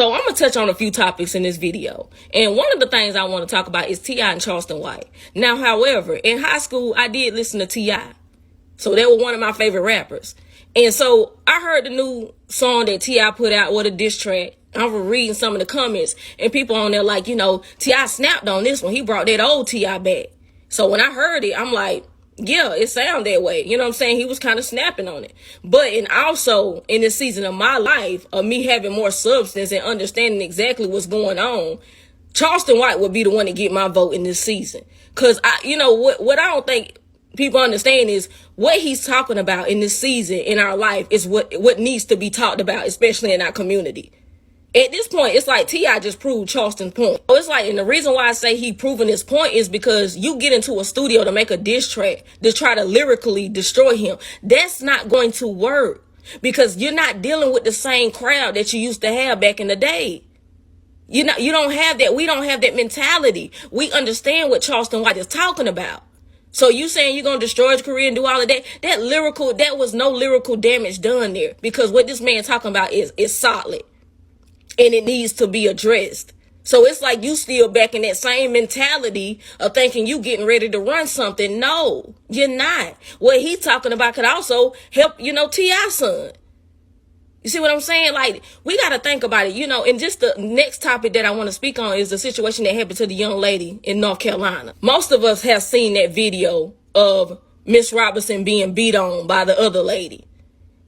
So I'm going to touch on a few topics in this video. And one of the things I want to talk about is T.I. and Charleston White. Now, however, in high school, I did listen to T.I. So they were one of my favorite rappers. And so I heard the new song that T.I. put out, or the diss track. I was reading some of the comments, and people on there like, T.I. snapped on this one. He brought that old T.I. back. So when I heard it, I'm like, yeah, it sound that way. You know what I'm saying? He was kind of snapping on it. But also in this season of my life, of me having more substance and understanding exactly what's going on, Charleston White would be the one to get my vote in this season. Because what I don't think people understand is what he's talking about in this season in our life is what needs to be talked about, especially in our community. At this point, it's like T.I. just proved Charleston's point. So it's like, and the reason why I say he proving his point is because you get into a studio to make a diss track to try to lyrically destroy him. That's not going to work because you're not dealing with the same crowd that you used to have back in the day. You don't have that. We don't have that mentality. We understand what Charleston White is talking about. So you saying you're going to destroy his career and do all of that? That was no lyrical damage done there, because what this man talking about is solid. And it needs to be addressed. So it's like you still back in that same mentality of thinking you getting ready to run something. No, you're not. What he's talking about could also help, T.I.'s son. You see what I'm saying? Like, we got to think about it, and just the next topic that I want to speak on is the situation that happened to the young lady in North Carolina. Most of us have seen that video of Miss Robinson being beat on by the other lady.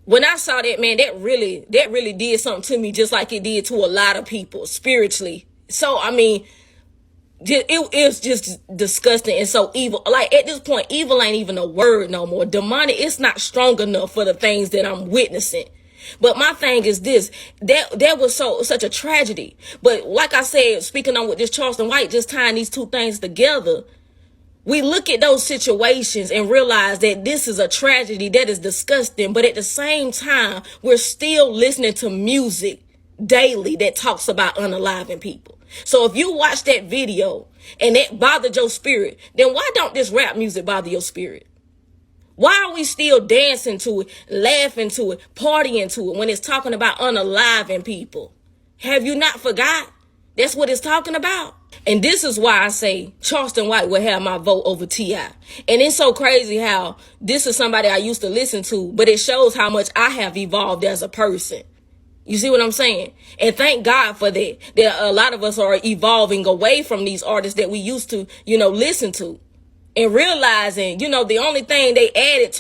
When I saw that, man, that really did something to me, just like it did to a lot of people spiritually. So, I mean, it is just disgusting and so evil. Like, at this point, evil ain't even a word no more. Demonic, it's not strong enough for the things that I'm witnessing. But my thing is this, that was such a tragedy. But like I said, speaking on with this Charleston White, just tying these two things together, we look at those situations and realize that this is a tragedy that is disgusting. But at the same time, we're still listening to music daily that talks about unaliving people. So if you watch that video and that bothered your spirit, then why don't this rap music bother your spirit? Why are we still dancing to it, laughing to it, partying to it when it's talking about unaliving people? Have you not forgot? That's what it's talking about. And this is why I say Charleston White will have my vote over T.I. And it's so crazy how this is somebody I used to listen to, but it shows how much I have evolved as a person. You see what I'm saying? And thank God for that. That a lot of us are evolving away from these artists that we used to, listen to. And realizing, the only thing they added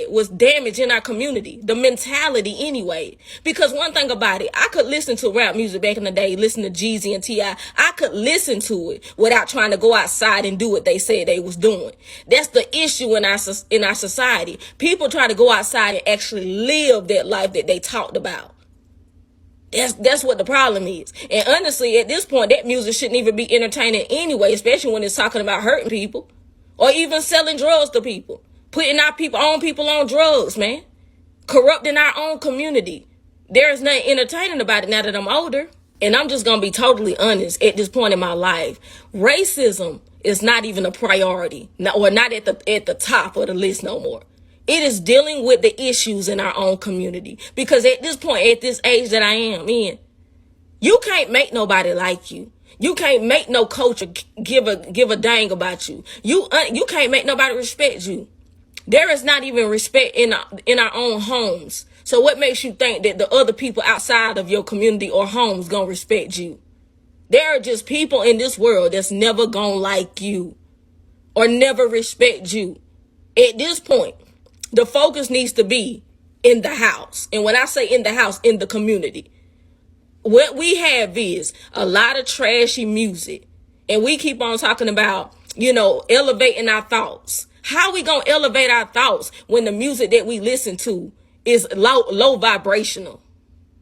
was damage in our community, the mentality anyway. Because one thing about it, I could listen to rap music back in the day, listen to Jeezy and T.I. I could listen to it without trying to go outside and do what they said they was doing. That's the issue in our society. People try to go outside and actually live that life that they talked about. That's what the problem is. And honestly, at this point, that music shouldn't even be entertaining anyway, especially when it's talking about hurting people or even selling drugs to people, putting our own people on drugs, man, corrupting our own community. There is nothing entertaining about it now that I'm older. And I'm just going to be totally honest at this point in my life. Racism is not even a priority, or not at the top of the list no more. It is dealing with the issues in our own community. Because at this point, at this age that I am in, you can't make nobody like you. You can't make no culture give a dang about you. You can't make nobody respect you. There is not even respect in our own homes. So what makes you think that the other people outside of your community or homes gonna respect you? There are just people in this world that's never gonna like you or never respect you. At this point, the focus needs to be in the house. And when I say in the house, in the community. What we have is a lot of trashy music. And we keep on talking about, elevating our thoughts. How we going to elevate our thoughts when the music that we listen to is low vibrational?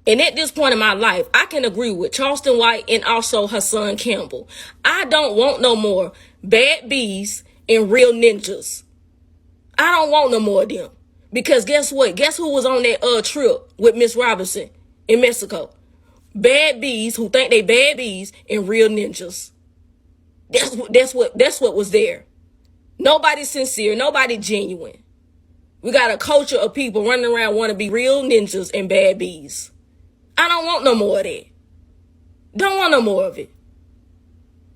And at this point in my life, I can agree with Charleston White and also her son Campbell. I don't want no more bad bees and real ninjas. I don't want no more of them. Because guess what? Guess who was on that trip with Miss Robinson in Mexico? Bad bees who think they bad bees and real ninjas. That's what was there. Nobody sincere, nobody genuine. We got a culture of people running around want to be real ninjas and bad bees. I don't want no more of that. Don't want no more of it.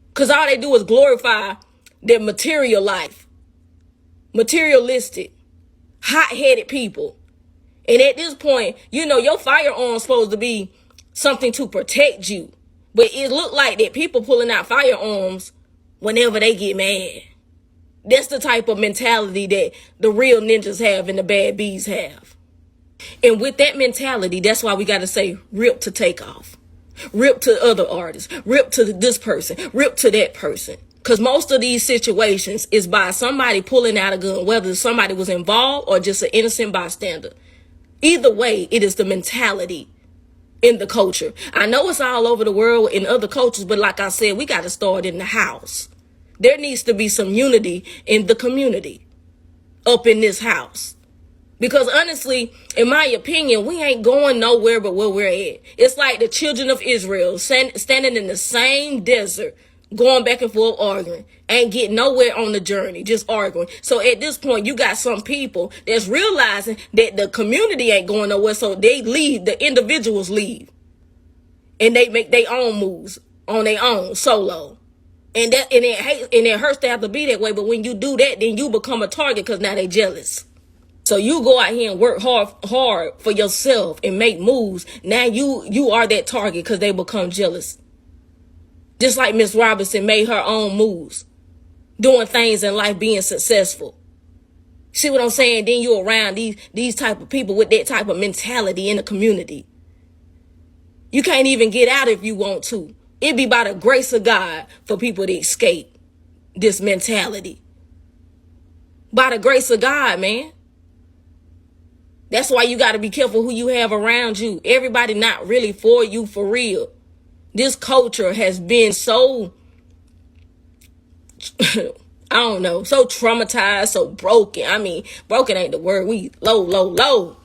Because all they do is glorify their material life. Materialistic, hot-headed people. And at this point, your firearm's supposed to be something to protect you. But it looked like that people pulling out firearms whenever they get mad. That's the type of mentality that the real ninjas have and the bad bees have. And with that mentality, that's why we got to say rip to take off. Rip to other artists. Rip to this person. Rip to that person. Because most of these situations is by somebody pulling out a gun, whether somebody was involved or just an innocent bystander. Either way, it is the mentality in the culture. I know it's all over the world in other cultures, but like I said, we got to start in the house. There needs to be some unity in the community up in this house. Because honestly, in my opinion, we ain't going nowhere but where we're at. It's like the children of Israel standing in the same desert, going back and forth arguing, ain't getting nowhere on the journey, just arguing. So at this point, you got some people that's realizing that the community ain't going nowhere, so they leave, the individuals leave. And they make their own moves on their own, solo. And it hurts to have to be that way, but when you do that, then you become a target because now they jealous. So you go out here and work hard for yourself and make moves. Now you are that target because they become jealous. Just like Miss Robinson made her own moves, doing things in life, being successful. See what I'm saying? Then you around these type of people with that type of mentality in the community. You can't even get out if you want to. It be by the grace of God for people to escape this mentality. By the grace of God, man. That's why you got to be careful who you have around you. Everybody not really for you for real. This culture has been so, I don't know, so traumatized, so broken. I mean, broken ain't the word. We low,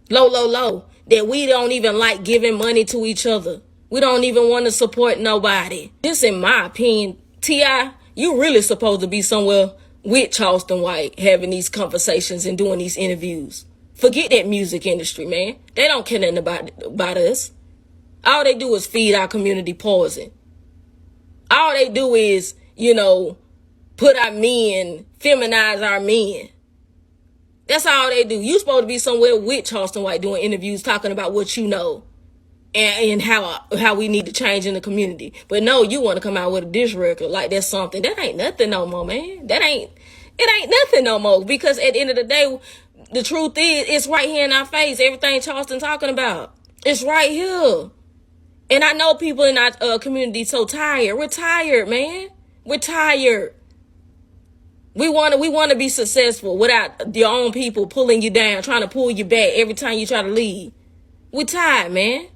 that we don't even like giving money to each other. We don't even want to support nobody. This, in my opinion, T.I., you really supposed to be somewhere with Charleston White having these conversations and doing these interviews. Forget that music industry, man. They don't care nothing about us. All they do is feed our community poison. All they do is, put our men, feminize our men. That's all they do. You supposed to be somewhere with Charleston White doing interviews, talking about what you know and how we need to change in the community. But no, you want to come out with a diss record like that's something. That ain't nothing no more, man. It ain't nothing no more. Because at the end of the day, the truth is, it's right here in our face. Everything Charleston talking about, it's right here. And I know people in our community so tired. We're tired, man. We're tired. We want to be successful without your own people pulling you down, trying to pull you back every time you try to leave. We're tired, man.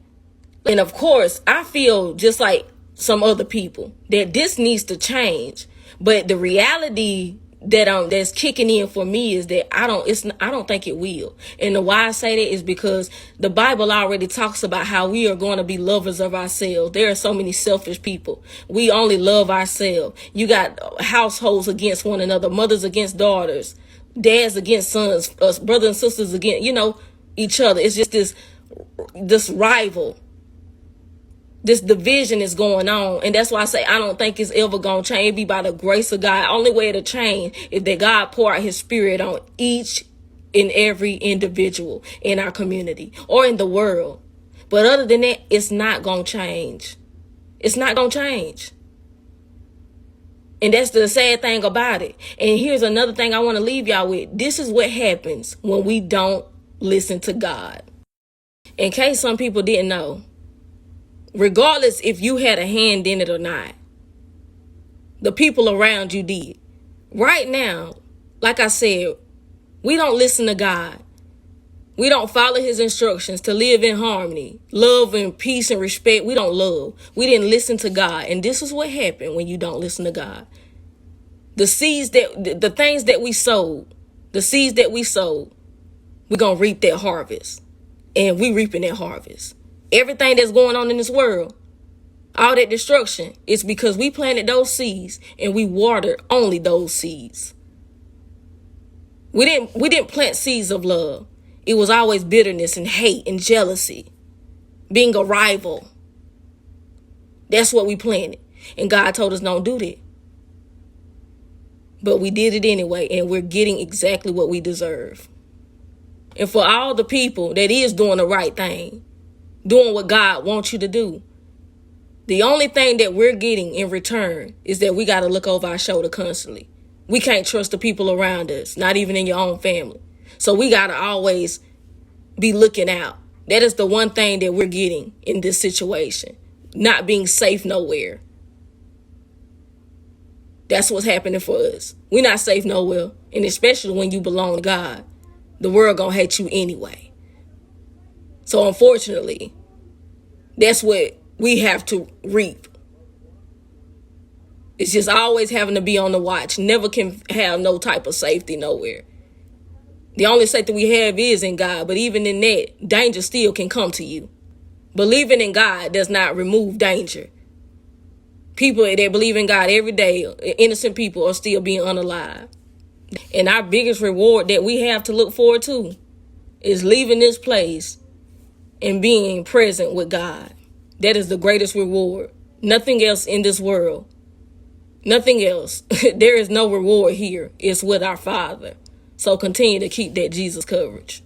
And of course, I feel just like some other people that this needs to change. But the reality that's kicking in for me is that I don't think it will. And the why I say that is because the Bible already talks about how we are going to be lovers of ourselves. There are so many selfish people. We only love ourselves. You got households against one another, mothers against daughters, dads against sons, brothers and sisters against, each other. It's just this rival. This division is going on. And that's why I say I don't think it's ever going to change. It be by the grace of God. Only way to change is that God pour out his spirit on each and every individual in our community or in the world. But other than that, it's not going to change. It's not going to change. And that's the sad thing about it. And here's another thing I want to leave y'all with. This is what happens when we don't listen to God. In case some people didn't know, regardless if you had a hand in it or not, the people around you did. Right now, like I said, we don't listen to God. We don't follow his instructions to live in harmony, love and peace and respect. We don't love. We didn't listen to God. And this is what happened when you don't listen to God. The things that we sowed, we're going to reap that harvest. And we reaping that harvest. Everything that's going on in this world, all that destruction, is because we planted those seeds and we watered only those seeds. We didn't plant seeds of love. It was always bitterness and hate and jealousy, being a rival. That's what we planted. And God told us don't do that. But we did it anyway, and we're getting exactly what we deserve. And for all the people that is doing the right thing, doing what God wants you to do, the only thing that we're getting in return is that we got to look over our shoulder constantly. We can't trust the people around us, not even in your own family. So we got to always be looking out. That is the one thing that we're getting in this situation. Not being safe nowhere. That's what's happening for us. We're not safe nowhere. And especially when you belong to God, the world gonna hate you anyway. So unfortunately, that's what we have to reap. It's just always having to be on the watch. Never can have no type of safety nowhere. The only safety we have is in God. But even in that, danger still can come to you. Believing in God does not remove danger. People that believe in God every day, innocent people, are still being unalive. And our biggest reward that we have to look forward to is leaving this place and being present with God. That is the greatest reward. Nothing else in this world. Nothing else. There is no reward here. It's with our Father. So continue to keep that Jesus coverage.